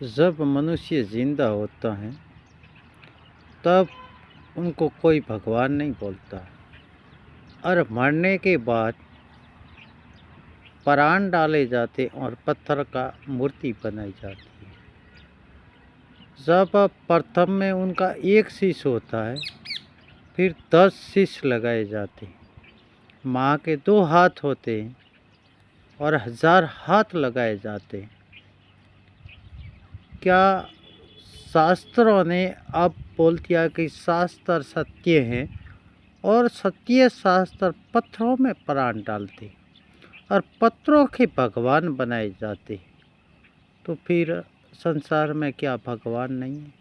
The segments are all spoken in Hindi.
जब मनुष्य जिंदा होता है तब उनको कोई भगवान नहीं बोलता और मरने के बाद प्राण डाले जाते और पत्थर का मूर्ति बनाई जाती है। जब प्रथम में उनका एक शीश होता है, फिर 10 शीश लगाए जाते हैं। माँ के 2 हाथ होते हैं और 1000 हाथ लगाए जाते हैं। क्या शास्त्रों ने अब बोल दिया कि शास्त्र सत्य हैं और सत्य शास्त्र पत्थरों में प्राण डालते और पत्थरों के भगवान बनाए जाते, तो फिर संसार में क्या भगवान नहीं है?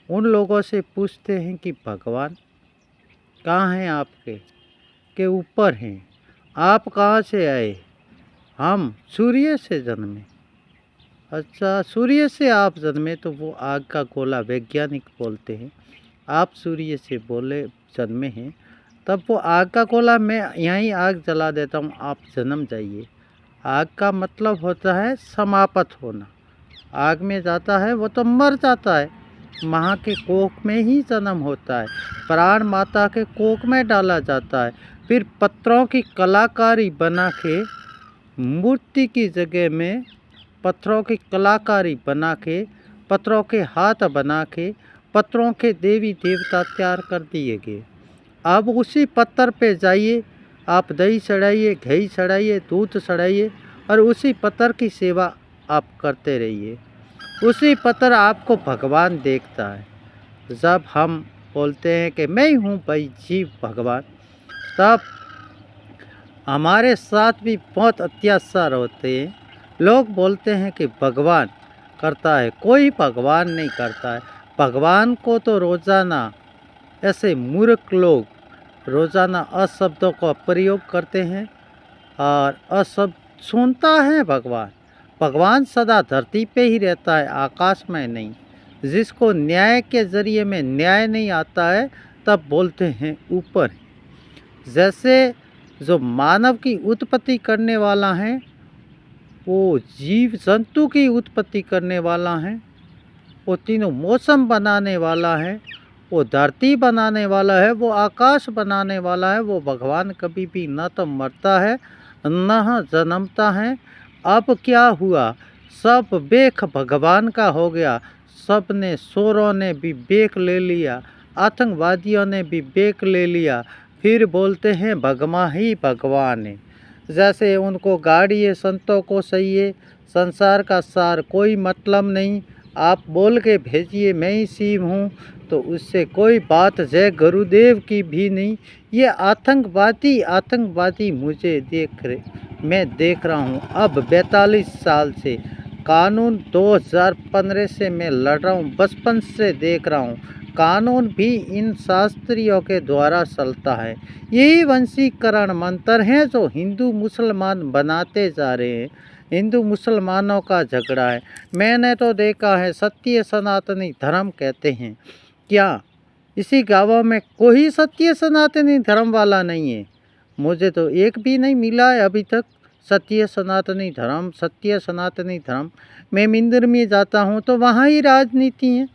उन लोगों से पूछते हैं कि भगवान कहाँ हैं आपके? के ऊपर हैं। आप कहाँ से आए? हम सूर्य से जन्मे। अच्छा, सूर्य से आप जन्मे तो वो आग का गोला वैज्ञानिक बोलते हैं। आप सूर्य से बोले जन्मे हैं, तब वो आग का गोला मैं यहीं आग जला देता हूँ, आप जन्म जाइए। आग का मतलब होता है समाप्त होना। आग में जाता है वो तो मर जाता है। माँ के कोख में ही जन्म होता है, प्राण माता के कोख में डाला जाता है। फिर पत्थरों की कलाकारी बना के मूर्ति की जगह में पत्थरों की कलाकारी बना के, पत्थरों के हाथ बना के, पत्थरों के देवी देवता तैयार कर दिए गए। अब उसी पत्थर पे जाइए, आप दही चढ़ाइए, घी चढ़ाइए, दूध चढ़ाइए और उसी पत्थर की सेवा आप करते रहिए। उसी पत्थर आपको भगवान देखता है। जब हम बोलते हैं कि मैं हूँ भाई जीव भगवान, तब हमारे साथ भी बहुत अत्याचार होते हैं। लोग बोलते हैं कि भगवान करता है, कोई भगवान नहीं करता है। भगवान को तो रोज़ाना ऐसे मूर्ख लोग रोज़ाना अशब्दों का प्रयोग करते हैं और अशब्द सुनता है भगवान। भगवान सदा धरती पे ही रहता है, आकाश में नहीं। जिसको न्याय के ज़रिए में न्याय नहीं आता है, तब बोलते हैं ऊपर। जैसे जो मानव की उत्पत्ति करने वाला है, वो जीव जंतु की उत्पत्ति करने वाला है, वो तीनों मौसम बनाने वाला है, वो धरती बनाने वाला है, वो आकाश बनाने वाला है। वो भगवान कभी भी न तो मरता है न जन्मता है। अब क्या हुआ? सब बेख भगवान का हो गया। सब ने चोरों ने भी बेख ले लिया, आतंकवादियों ने भी बेख ले लिया। फिर बोलते हैं भगवान ही भगवान है। जैसे उनको गाड़ी है, संतों को सही है, संसार का सार कोई मतलब नहीं। आप बोल के भेजिए मैं ही शिव हूँ, तो उससे कोई बात जय गुरुदेव की भी नहीं। ये आतंकवादी मुझे मैं देख रहा हूँ अब 42 साल से। कानून 2015 से मैं लड़ रहा हूँ, बचपन से देख रहा हूँ। कानून भी इन शास्त्रियों के द्वारा चलता है। यही वंशीकरण मंत्र हैं जो हिंदू मुसलमान बनाते जा रहे हैं। हिंदू मुसलमानों का झगड़ा है। मैंने तो देखा है, सत्य सनातनी धर्म कहते हैं। क्या इसी गाँव में कोई सत्य सनातनी धर्म वाला नहीं है? मुझे तो एक भी नहीं मिला है अभी तक। सत्य सनातनी धर्म। मैं मंदिर में जाता हूँ तो वहाँ ही राजनीति है।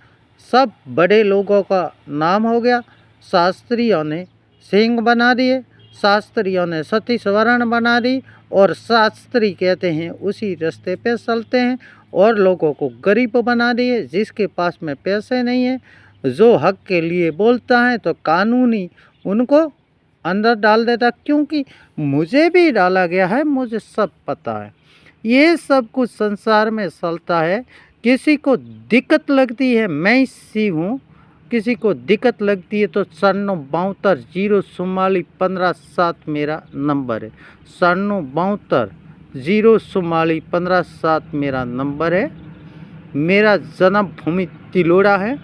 सब बड़े लोगों का नाम हो गया। शास्त्रियों ने सिंह बना दिए, शास्त्रियों ने सती स्वर्ण बना दी और शास्त्री कहते हैं उसी रास्ते पे चलते हैं और लोगों को गरीब बना दिए। जिसके पास में पैसे नहीं है, जो हक के लिए बोलता है, तो कानूनी उनको अंदर डाल देता। क्योंकि मुझे भी डाला गया है, मुझे सब पता है। ये सब कुछ संसार में चलता है। किसी को दिक्कत लगती है, मैं शिव हूँ। किसी को दिक्कत लगती है तो 9472 मेरा नंबर है। 9472 मेरा नंबर है। मेरा जन्मभूमि तिलोड़ा है।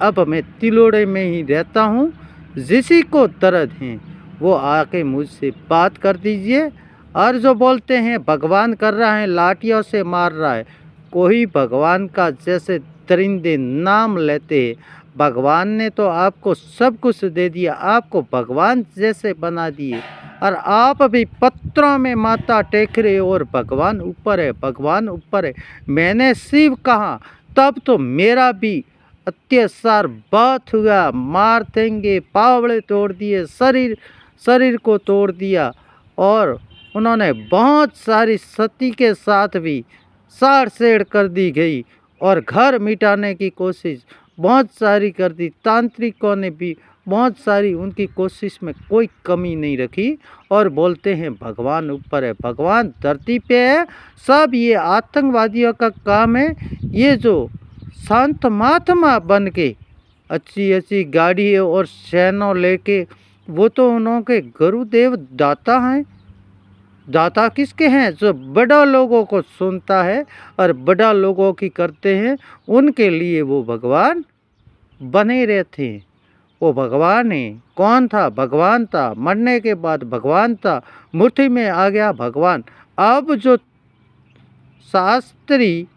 अब मैं तिलोड़े में ही रहता हूँ। जिसी को दर्द है वो आके मुझसे बात कर दीजिए। और जो बोलते हैं भगवान कर रहा है, लाठियों से मार रहा है, कोई भगवान का जैसे दरिंदे नाम लेते हैं। भगवान ने तो आपको सब कुछ दे दिया, आपको भगवान जैसे बना दिए और आप भी पत्थरों में माथा टेक रहे हो और भगवान ऊपर है, भगवान ऊपर है। मैंने शिव कहा, तब तो मेरा भी अत्याचार बहुत हुआ, मार देंगे, पावड़े तोड़ दिए, शरीर शरीर को तोड़ दिया। और उन्होंने बहुत सारी सती के साथ भी साड़-सेड़ कर दी गई और घर मिटाने की कोशिश बहुत सारी कर दी। तांत्रिकों ने भी बहुत सारी उनकी कोशिश में कोई कमी नहीं रखी और बोलते हैं भगवान ऊपर है, भगवान धरती पे है। सब ये आतंकवादियों का काम है। ये जो शांत महात्मा बन के अच्छी अच्छी गाड़ी और सेना लेके, वो तो उनके गुरुदेव दाता हैं। दाता किसके हैं? जो बड़ा लोगों को सुनता है और बड़ा लोगों की करते हैं, उनके लिए वो भगवान बने रहते हैं। वो भगवान है। कौन था? भगवान था। मरने के बाद भगवान था। मूर्ति में आ गया भगवान। अब जो शास्त्री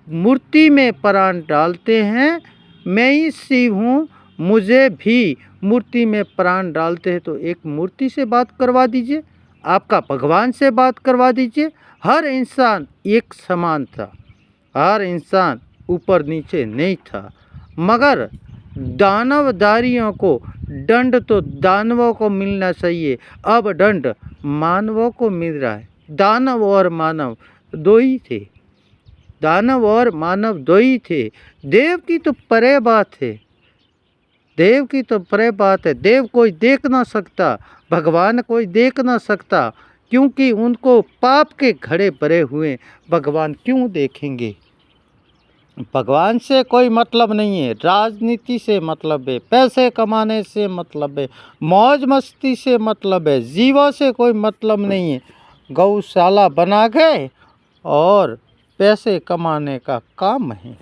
मूर्ति में प्राण डालते हैं, मैं ही शिव हूँ, मुझे भी मूर्ति में प्राण डालते हैं, तो एक मूर्ति से बात करवा दीजिए, आपका भगवान से बात करवा दीजिए। हर इंसान एक समान था, हर इंसान ऊपर नीचे नहीं था। मगर दानवदारियों को दंड तो दानवों को मिलना चाहिए, अब दंड मानवों को मिल रहा है। दानव और मानव दो ही थे, दानव और मानव दो ही थे। देव की तो परे बात है, देव की तो परे बात है। देव कोई देख ना सकता, भगवान कोई देख ना सकता, क्योंकि उनको पाप के घड़े भरे हुए। भगवान क्यों देखेंगे? भगवान से कोई मतलब नहीं है, राजनीति से मतलब है, पैसे कमाने से मतलब है, मौज मस्ती से मतलब है, जीवों से कोई मतलब नहीं है। गौशाला बना गए और पैसे कमाने का काम है।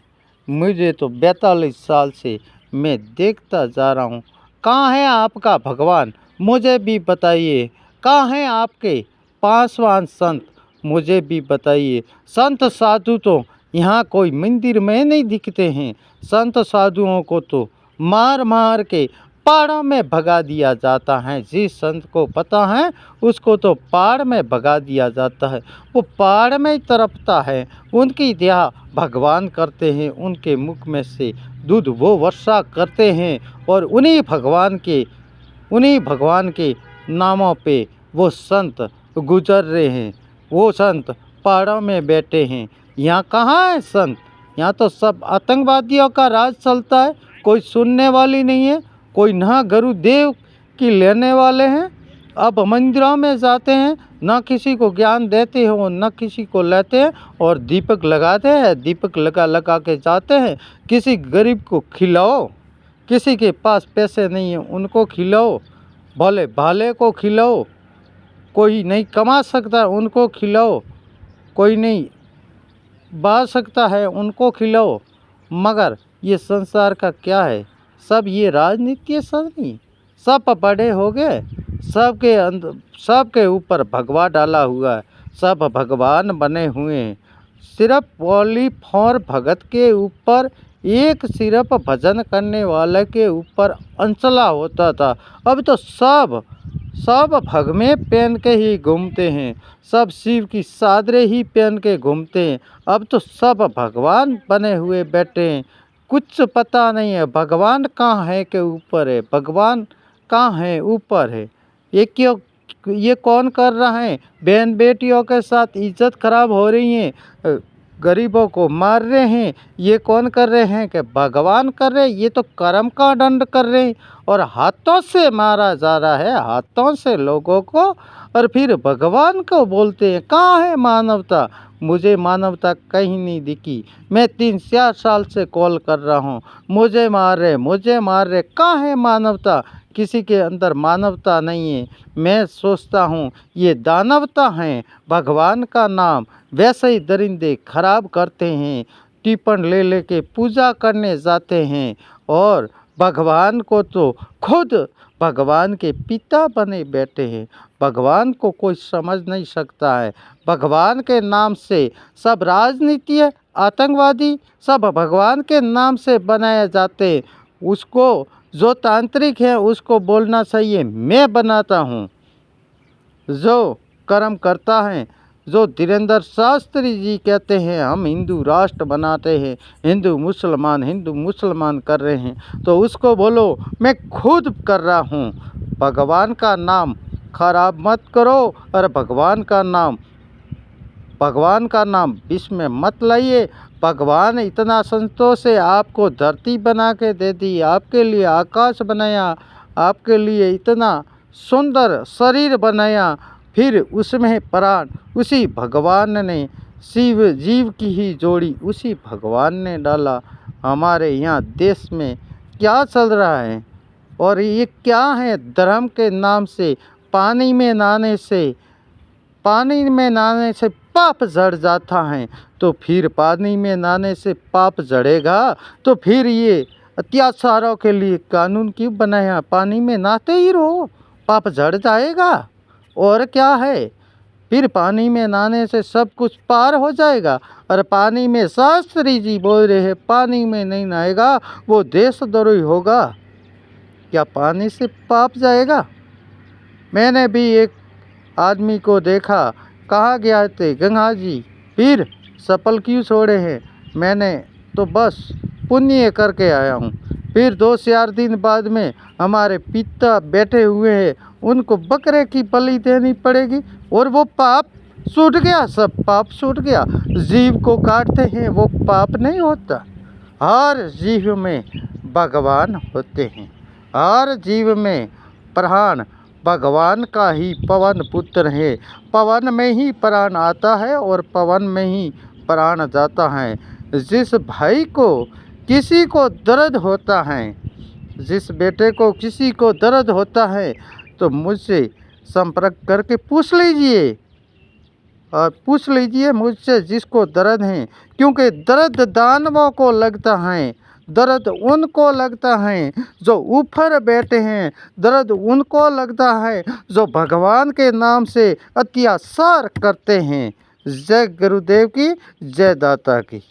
मुझे तो 42 साल से मैं देखता जा रहा हूँ। कहाँ है आपका भगवान? मुझे भी बताइए। कहाँ हैं आपके पासवान संत? मुझे भी बताइए। संत साधु तो यहाँ कोई मंदिर में नहीं दिखते हैं। संत साधुओं को तो मार मार के पहाड़ों में भगा दिया जाता है। जिस संत को पता है उसको तो पहाड़ में भगा दिया जाता है, वो पहाड़ में ही तड़पता है। उनकी दया भगवान करते हैं, उनके मुख में से दूध वो वर्षा करते हैं और उन्हीं भगवान के नामों पे वो संत गुजर रहे हैं। वो संत पहाड़ों में बैठे हैं। यहाँ कहाँ है संत? यहाँ तो सब आतंकवादियों का राज चलता है। कोई सुनने वाली नहीं है, कोई ना गुरुदेव की लेने वाले हैं। अब मंदिरों में जाते हैं, ना किसी को ज्ञान देते हो, ना किसी को लेते हैं और दीपक लगाते हैं, दीपक लगा लगा के जाते हैं। किसी गरीब को खिलाओ, किसी के पास पैसे नहीं है उनको खिलाओ, भोले भाले को खिलाओ, कोई नहीं कमा सकता उनको खिलाओ, कोई नहीं बा सकता है उनको खिलाओ। मगर ये संसार का क्या है? सब ये राजनीति है। सब नहीं, सब बड़े हो गए, सबके अंदर सबके ऊपर भगवा डाला हुआ है, सब भगवान बने हुए हैं। सिर्फ ओनली फॉर भगत के ऊपर, एक सिर्फ भजन करने वाले के ऊपर अंचला होता था। अब तो सब भग में पहन के ही घूमते हैं, सब शिव की चादरें ही पहन के घूमते हैं। अब तो सब भगवान बने हुए बैठे हैं। कुछ पता नहीं है भगवान कहाँ है के ऊपर है, भगवान कहाँ है ऊपर है। ये क्यों, ये कौन कर रहा है? बहन बेटियों के साथ इज्जत खराब हो रही है, गरीबों को मार रहे हैं। ये कौन कर रहे हैं? कि भगवान कर रहे हैं। ये तो कर्म का दंड कर रहे हैं और हाथों से मारा जा रहा है, हाथों से लोगों को। और फिर भगवान को बोलते हैं। कहाँ है मानवता? मुझे मानवता कहीं नहीं दिखी। मैं 3-4 साल से कॉल कर रहा हूँ, मुझे मार रहे, मुझे मार रहे। कहाँ है मानवता? किसी के अंदर मानवता नहीं है। मैं सोचता हूँ ये दानवता है। भगवान का नाम वैसे ही दरिंदे खराब करते हैं, टिप्पण ले लेके पूजा करने जाते हैं और भगवान को तो खुद भगवान के पिता बने बैठे हैं। भगवान को कोई समझ नहीं सकता है। भगवान के नाम से सब राजनीति है, आतंकवादी सब भगवान के नाम से बनाए जाते हैं। उसको जो तांत्रिक है उसको बोलना चाहिए मैं बनाता हूँ, जो कर्म करता है जो धीरेन्द्र शास्त्री जी कहते हैं हम हिंदू राष्ट्र बनाते हैं, हिंदू मुसलमान कर रहे हैं, तो उसको बोलो मैं खुद कर रहा हूँ। भगवान का नाम खराब मत करो और भगवान का नाम विष में मत लाइए। भगवान इतना संतोष से आपको धरती बना के दे दी, आपके लिए आकाश बनाया, आपके लिए इतना सुंदर शरीर बनाया, फिर उसमें प्राण उसी भगवान ने, शिव जीव की ही जोड़ी उसी भगवान ने डाला। हमारे यहाँ देश में क्या चल रहा है और ये क्या है? धर्म के नाम से पानी में नहाने से पाप जड़ जाता है, तो फिर पानी में नहाने से पाप जड़ेगा तो फिर ये अत्याचारों के लिए कानून क्यों बनाया? पानी में नहाते ही रहो, पाप जड़ जाएगा। और क्या है? फिर पानी में नहाने से सब कुछ पार हो जाएगा। और पानी में शास्त्री जी बोल रहे हैं पानी में नहीं नहाएगा वो देशद्रोही होगा। क्या पानी से पाप जाएगा? मैंने भी एक आदमी को देखा, कहाँ गया थे? गंगा जी। फिर चप्पल क्यों छोड़े हैं? मैंने तो बस पुण्य करके आया हूँ। फिर 2-4 दिन बाद में हमारे पिता बैठे हुए हैं, उनको बकरे की बलि देनी पड़ेगी और वो पाप छूट गया, सब पाप छूट गया। जीव को काटते हैं वो पाप नहीं होता। हर जीव में भगवान होते हैं, हर जीव में प्राण भगवान का ही पवन पुत्र है। पवन में ही प्राण आता है और पवन में ही प्राण जाता है। जिस भाई को किसी को दर्द होता है, जिस बेटे को किसी को दर्द होता है, तो मुझसे संपर्क करके पूछ लीजिए मुझसे जिसको दर्द है, क्योंकि दर्द दानवों को लगता है, दर्द उनको लगता है जो ऊपर बैठे हैं, दर्द उनको लगता है जो भगवान के नाम से अत्याचार करते हैं। जय गुरुदेव की, जय दाता की।